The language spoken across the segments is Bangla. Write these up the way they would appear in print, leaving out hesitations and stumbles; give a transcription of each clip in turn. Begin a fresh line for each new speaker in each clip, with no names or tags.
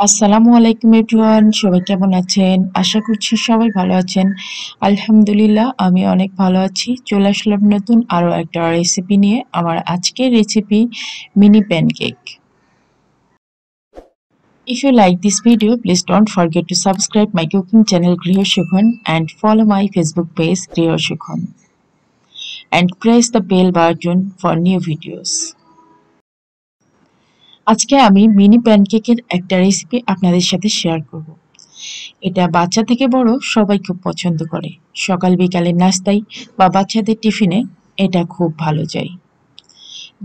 আসসালামু আলাইকুম এভরিওয়ান, সবাই কেমন আছেন? আশা করছি সবাই ভালো আছেন। আলহামদুলিল্লাহ আমি অনেক ভালো আছি। চলে আসলাম নতুন আরো একটা রেসিপি নিয়ে। আমার আজকের recipe mini pancake. If you like this video, please don't forget to subscribe my cooking channel Griho Shikhon and follow my Facebook page Griho Shikhon and press the bell button for new videos. আজকে আমি মিনি প্যানকেকের একটা রেসিপি আপনাদের সাথে শেয়ার করব। এটা বাচ্চা থেকে বড় সবাই খুব পছন্দ করে। সকাল বিকালের নাস্তায় বা বাচ্চাদের টিফিনে এটা খুব ভালো যায়।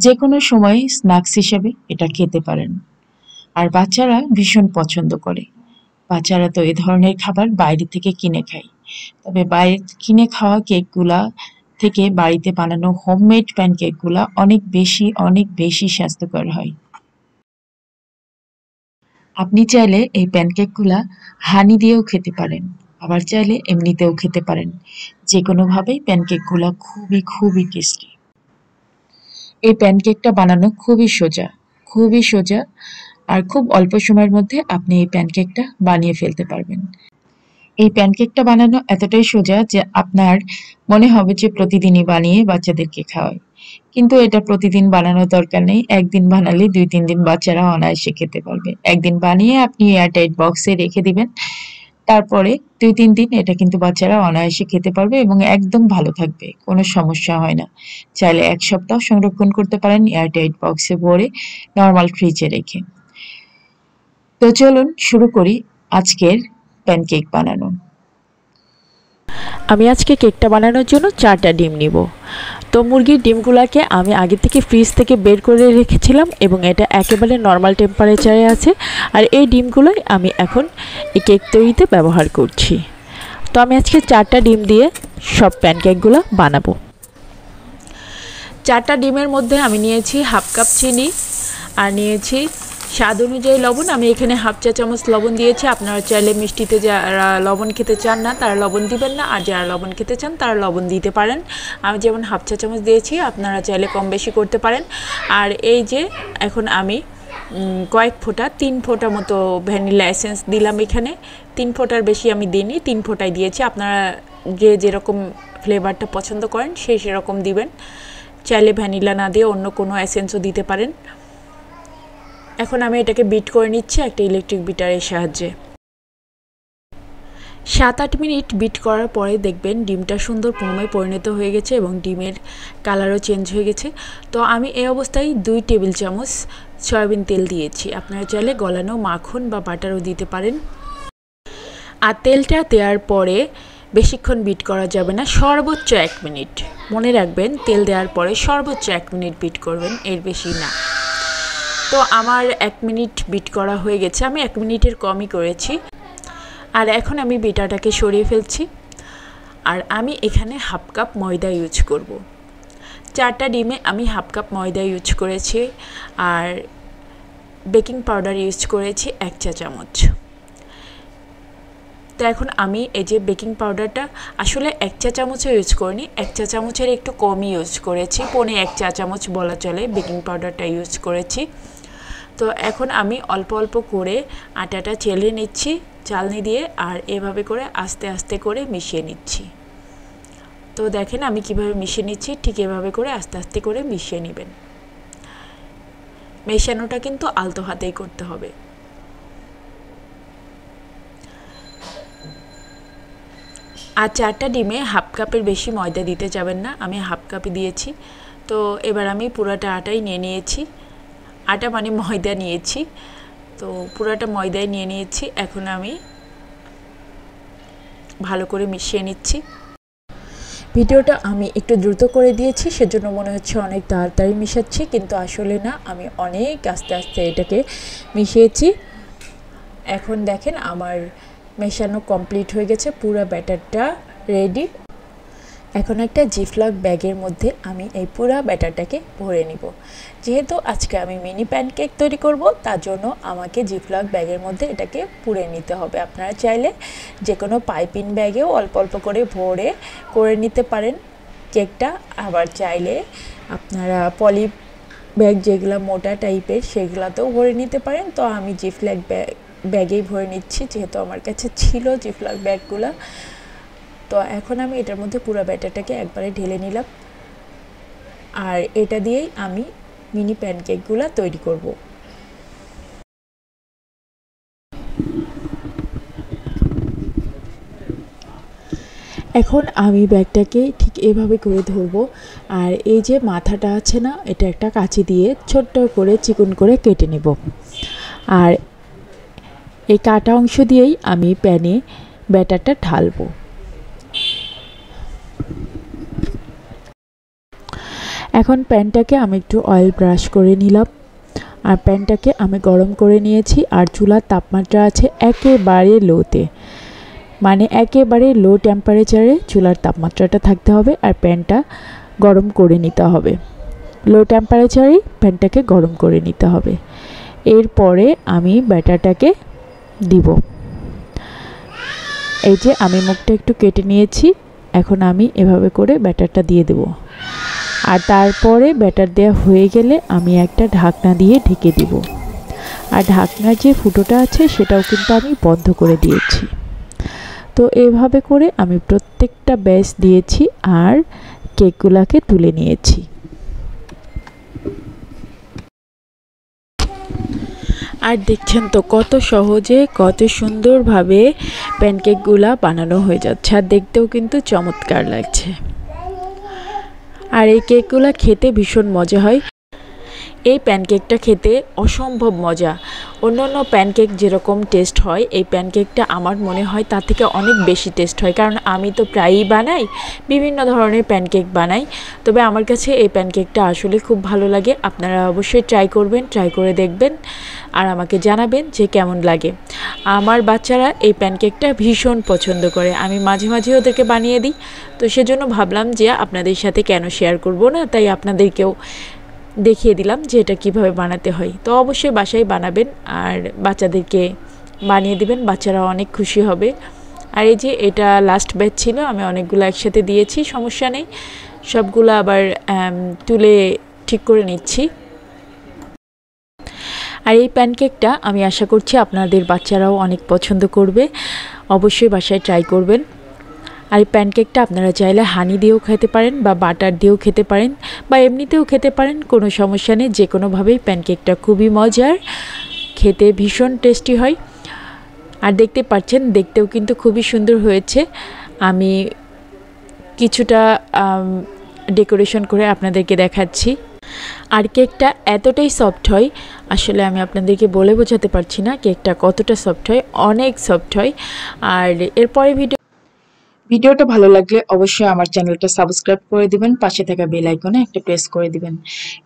যে কোনো সময় স্ন্যাক্স হিসেবে এটা খেতে পারেন। আর বাচ্চারা ভীষণ পছন্দ করে। বাচ্চারা তো এ ধরনের খাবার বাইরে থেকে কিনে খায়। তবে বাইরে কিনে খাওয়া কেকগুলা থেকে বাড়িতে বানানো হোমমেড প্যানকেকগুলা অনেক বেশি স্বাস্থ্যকর হয়। আপনি চাইলে এই প্যানকেকগুলা হানি দিয়েও খেতে পারেন, আবার চাইলে এমনিতেও খেতে পারেন। যে কোনোভাবেই প্যানকেকগুলা খুবই টেস্টি। এই প্যানকেকটা বানানো খুবই সোজা আর খুব অল্প সময়ের মধ্যে আপনি এই প্যানকেকটা বানিয়ে ফেলতে পারবেন। এই প্যানকেকটা বানানো এতটাই সোজা যে আপনার মনে হবে যে প্রতিদিনই বানিয়ে বাচ্চাদেরকে খাওয়াই। কিন্তু এটা প্রতিদিন বানানোর দরকার নেই। একদিন বানালে ২-৩ দিন বাচ্চারা অনায়াসে খেতে পারবে। একদিন বানিয়ে আপনি এয়ারটাইট বক্সে রেখে দিবেন। তারপরে ২-৩ দিন এটা কিন্তু বাচ্চারা অনায়াসে খেতে পারবে এবং একদম ভালো থাকবে। কোনো সমস্যা হয় না। চাইলে ১ সপ্তাহ সংরক্ষণ করতে পারেন এয়ারটাইট বক্সে ভরে নরমাল ফ্রিজে রেখে। তো চলুন শুরু করি আজকের প্যানকেক বানানো।
আমি আজকে কেকটা বানানোর জন্য 4টা ডিম নিব। তো মুরগির ডিমগুলোকে আমি আগে থেকে ফ্রিজ থেকে বের করে রেখেছিলাম এবং এটা একেবারে নর্মাল টেম্পারেচারে আছে। আর এই ডিমগুলোই আমি এখন এই কেক তৈরিতে ব্যবহার করছি। তো আমি আজকে 4টা ডিম দিয়ে সব প্যানকেকগুলো বানাবো। 4টা ডিমের মধ্যে আমি নিয়েছি হাফ কাপ চিনি আর নিয়েছি স্বাদ অনুযায়ী লবণ। আমি এখানে হাফ চা চামচ লবণ দিয়েছি। আপনারা চাইলে মিষ্টিতে যারা লবণ খেতে চান না তারা লবণ দিবেন না, আর যারা লবণ খেতে চান তারা লবণ দিতে পারেন। আমি যেমন হাফ চা চামচ দিয়েছি, আপনারা চাইলে কম বেশি করতে পারেন। আর এই যে এখন আমি কয়েক ফোঁটা 3 ফোঁটা মতো ভ্যানিলা এসেন্স দিলাম। এখানে 3 ফোঁটার বেশি আমি দিইনি, 3 ফোঁটাই দিয়েছি। আপনারা যেরকম ফ্লেভারটা পছন্দ করেন সেরকম দিবেন। চাইলে ভ্যানিলা না দিয়ে অন্য কোনো এসেন্সও দিতে পারেন। এখন আমি এটাকে বিট করে নিচ্ছি একটা ইলেকট্রিক বিটারের সাহায্যে। 7-8 মিনিট বিট করার পরে দেখবেন ডিমটা সুন্দর ফোমে পরিণত হয়ে গেছে এবং ডিমের কালারও চেঞ্জ হয়ে গেছে। তো আমি এই অবস্থায় 2 টেবিল চামচ সয়াবিন তেল দিয়েছি। আপনারা চাইলে গলানো মাখন বা বাটারও দিতে পারেন। আর তেলটা দেওয়ার পরে বেশিক্ষণ বিট করা যাবে না, সর্বোচ্চ 1 মিনিট। মনে রাখবেন তেল দেওয়ার পরে সর্বোচ্চ 1 মিনিট বিট করবেন, এর বেশি না। তো আমার 1 মিনিট বিট করা হয়ে গেছে, আমি 1 মিনিটের কমই করেছি। আর এখন আমি বিটাটাকে সরিয়ে ফেলছি। আর আমি এখানে হাফ কাপ ময়দা ইউজ করব। 4টা ডিমে আমি হাফ কাপ ময়দা ইউজ করেছি আর বেকিং পাউডার ইউজ করেছি 1 চা চামচ। তো এখন আমি এই যে বেকিং পাউডারটা আসলে 1 চা চামচও ইউজ করিনি, 1 চা চামচের একটু কমই ইউজ করেছি, পৌনে 1 চা চামচ বলা চলে বেকিং পাউডারটা ইউজ করেছি। তো এখন আমি অল্প অল্প করে আটাটা চেলে নিচ্ছি চালনি দিয়ে, আর এভাবে করে আস্তে করে মিশিয়ে নিচ্ছি। তো দেখেন আমি কিভাবে মিশিয়ে নিচ্ছি, ঠিক এভাবে করে আস্তে করে মিশিয়ে নেবেন। মেশানোটা কিন্তু আলতো হাতেই করতে হবে। আর 4টা ডিমে হাফ কাপের বেশি ময়দা দিতে যাবেন না, আমি হাফ কাপই দিয়েছি। তো এবার আমি পুরোটা আটাই নিয়ে নিয়েছি, আটা মানে ময়দা নিয়েছি। তো পুরোটা ময়দাই নিয়ে নিয়েছি। এখন আমি ভালো করে মিশিয়ে নিচ্ছি। ভিডিওটা আমি একটু দ্রুত করে দিয়েছি, সেজন্য মনে হচ্ছে অনেক তাড়াতাড়ি মিশাচ্ছি, কিন্তু আসলে না, আমি অনেক আস্তে এটাকে মিশিয়েছি। এখন দেখেন আমার মেশানো কমপ্লিট হয়ে গেছে, পুরো ব্যাটারটা রেডি। এখন একটা জিফলক ব্যাগের মধ্যে আমি এই পুরো ব্যাটারটাকে ভরে নিব। যেহেতু আজকে আমি মিনি প্যানকেক তৈরি করব, তার জন্য আমাকে জিফলক ব্যাগের মধ্যে এটাকে পুরে নিতে হবে। আপনারা চাইলে যে কোনো পাইপিং ব্যাগেও অল্প করে ভরে করে নিতে পারেন কেকটা, আবার চাইলে আপনারা পলি ব্যাগ যেগুলো মোটা টাইপের সেগুলোতেও ভরে নিতে পারেন। তো আমি জিফলক ব্যাগেই ভরে নিচ্ছি, যেহেতু আমার কাছে ছিল জিপলক ব্যাগগুলো। তো এখন আমি এটার মধ্যে পুরো ব্যাটারটাকে একবারে ঢেলে নিলাম, আর এটা দিয়েই আমি মিনি প্যানকেকগুলো তৈরি করব। এখন আমি ব্যাগটাকে ঠিক এভাবে করে ধরবো, আর এই যে মাথাটা আছে না, এটা একটা কাঁচি দিয়ে ছোট্ট করে চিকন করে কেটে নেব। আর এই কাটা অংশ দিয়েই আমি প্যানে ব্যাটারটা ঢালবো। এখন প্যানটাকে আমি একটু অয়েল ব্রাশ করে নিলাম, আর প্যানটাকে আমি গরম করে নিয়েছি। আর চুলার তাপমাত্রা আছে একেবারে লোতে, মানে একেবারে লো টেম্পারেচারে চুলার তাপমাত্রাটা থাকতে হবে, আর প্যানটা গরম করে নিতে হবে। লো টেম্পারেচারেই প্যানটাকে গরম করে নিতে হবে। এরপরে আমি ব্যাটারটাকে দিব। এই যে আমি মুখটা একটু কেটে নিয়েছি, এখন আমি এভাবে করে ব্যাটারটা দিয়ে দেব। আর তারপরে ব্যাটার দেওয়া হয়ে গেলে আমি একটা ঢাকনা দিয়ে ঢেকে দিব। আর ঢাকনার যে ফুটোটা আছে সেটাও কিন্তু আমি বন্ধ করে দিয়েছি। তো এভাবে করে আমি প্রত্যেকটা ব্যাচ দিয়েছি আর কেকগুলোকে তুলে নিয়েছি। আর দেখছেন তো কত সহজে কত সুন্দরভাবে প্যানকেকগুলো বানানো হয়ে যাচ্ছে, আর দেখতেও কিন্তু চমৎকার লাগছে। আর এই কেকগুলো খেতে ভীষণ মজা হয়। এই প্যানকেকটা খেতে অসম্ভব মজা। অন্যান্য প্যানকেক যেরকম টেস্ট হয়, এই প্যানকেকটা আমার মনে হয় তার থেকে অনেক বেশি টেস্ট হয়, কারণ আমি তো প্রায়ই বানাই, বিভিন্ন ধরনের প্যানকেক বানাই। তবে আমার কাছে এই প্যানকেকটা আসলে খুব ভালো লাগে। আপনারা অবশ্যই ট্রাই করবেন, ট্রাই করে দেখবেন আর আমাকে জানাবেন যে কেমন লাগে। আমার বাচ্চারা এই প্যানকেকটা ভীষণ পছন্দ করে, আমি মাঝে মাঝে ওদেরকে বানিয়ে দিই। তো সেজন্য ভাবলাম যে আপনাদের সাথে কেন শেয়ার করব না, তাই আপনাদেরকেও দেখিয়ে দিলাম যে এটা কীভাবে বানাতে হয়। তো অবশ্যই বাসায় বানাবেন আর বাচ্চাদেরকে বানিয়ে দিবেন, বাচ্চারা অনেক খুশি হবে। আর এই যে এটা লাস্ট ব্যাচ ছিল, আমি অনেকগুলো একসাথে দিয়েছি, সমস্যা নেই। সবগুলো আবার তুলে ঠিক করে নিচ্ছি। আর এই প্যানকেকটা আমি আশা করছি আপনাদের বাচ্চারাও অনেক পছন্দ করবে, অবশ্যই বাসায় ট্রাই করবেন। আর এই প্যানকেকটা আপনারা চাইলে হানি দিয়েও খেতে পারেন, বা বাটার দিয়েও খেতে পারেন, বা এমনিতেও খেতে পারেন, কোনো সমস্যা নেই। যে কোনোভাবেই প্যানকেকটা খুবই মজার, খেতে ভীষণ টেস্টি হয়। আর দেখতে পাচ্ছেন, দেখতেও কিন্তু খুবই সুন্দর হয়েছে। আমি কিছুটা ডেকোরেশন করে আপনাদেরকে দেখাচ্ছি। আর কেকটা এতটাই সফট হয়, আসলে আমি আপনাদেরকে বলে বোঝাতে পারছি না কেকটা কতটা সফট হয়, অনেক সফট হয়। আর এরপরে
ভিডিওটা ভালো লাগলে অবশ্যই আমার চ্যানেলটা সাবস্ক্রাইব করে দিবেন, পাশে থাকা বেল আইকনে একটা প্রেস করে দিবেন।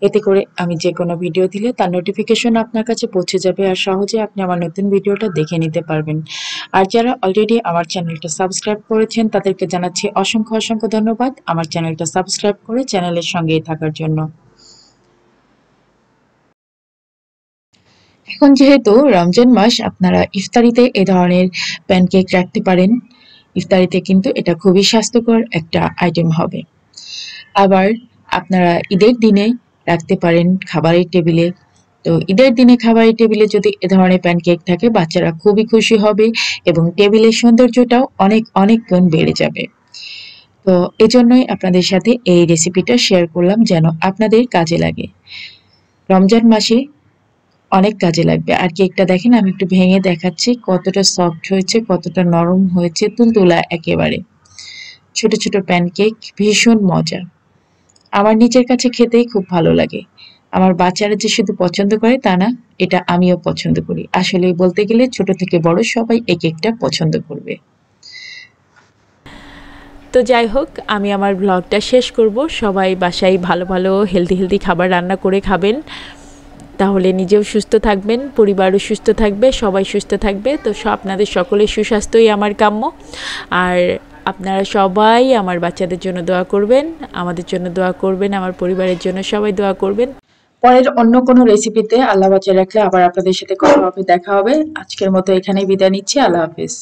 এতে করে আমি যে কোনো ভিডিও দিলে তার নোটিফিকেশন আপনার কাছে পৌঁছে যাবে, আর সহজে আপনি আমার নতুন ভিডিওটা দেখে নিতে পারবেন। আর যারা অলরেডি আমার চ্যানেলটা সাবস্ক্রাইব করেছেন তাদেরকে জানাচ্ছি অসংখ্য অসংখ্য ধন্যবাদ আমার চ্যানেলটা সাবস্ক্রাইব করে চ্যানেলের সঙ্গেই থাকার জন্য। এখন যেহেতু রমজান মাস, আপনারা ইফতারিতে এ ধরনের প্যানকেক রাখতে পারেন। ইফতারিতে কিন্তু এটা খুবই স্বাস্থ্যকর একটা আইটেম হবে। আবার আপনারা ঈদের দিনে রাখতে পারেন খাবারের টেবিলে। তো ঈদের দিনে খাবারের টেবিলে যদি এ ধরনের প্যানকেক থাকে, বাচ্চারা খুবই খুশি হবে এবং টেবিলের সৌন্দর্যটাও অনেক অনেক গুণ বেড়ে যাবে। তো এজন্যই আপনাদের সাথে এই রেসিপিটা শেয়ার করলাম, যেন আপনাদের কাজে লাগে। রমজান মাসে অনেক কাজে লাগবে। আর কেকটা দেখেন, আমি একটু ভেঙে দেখাচ্ছি কতটা সফট হয়েছে, কতটা নরম হয়েছে, তুলতুলা একেবারে। ছোট ছোট প্যানকেক ভীষণ মজা। আমার নিজের কাছে খেতেই খুব ভালো লাগে। আমার বাচ্চারা যে শুধু পছন্দ করে তা না, এটা আমিও পছন্দ করি। আসলে বলতে গেলে ছোট থেকে বড় সবাই এই কেকটা পছন্দ করবে।
তো যাই হোক, আমি আমার ব্লগটা শেষ করব। সবাই বাসায় ভালো ভালো হেলদি হেলদি খাবার রান্না করে খাবেন, তাহলে নিজেও সুস্থ থাকবেন, পরিবারও সুস্থ থাকবে, সবাই সুস্থ থাকবে। তো আপনাদের সকলের সুস্বাস্থ্যই আমার কাম্য। আর আপনারা সবাই আমার বাচ্চাদের জন্য দোয়া করবেন, আমাদের জন্য দোয়া করবেন, আমার পরিবারের জন্য সবাই দোয়া করবেন।
পরের অন্য কোনো রেসিপিতে আল্লাহ বাঁচিয়ে রাখলে আবার আপনাদের সাথে কথা হবে, দেখা হবে। আজকের মতো এখানেই বিদায় নিচ্ছি। আল্লাহ হাফেজ।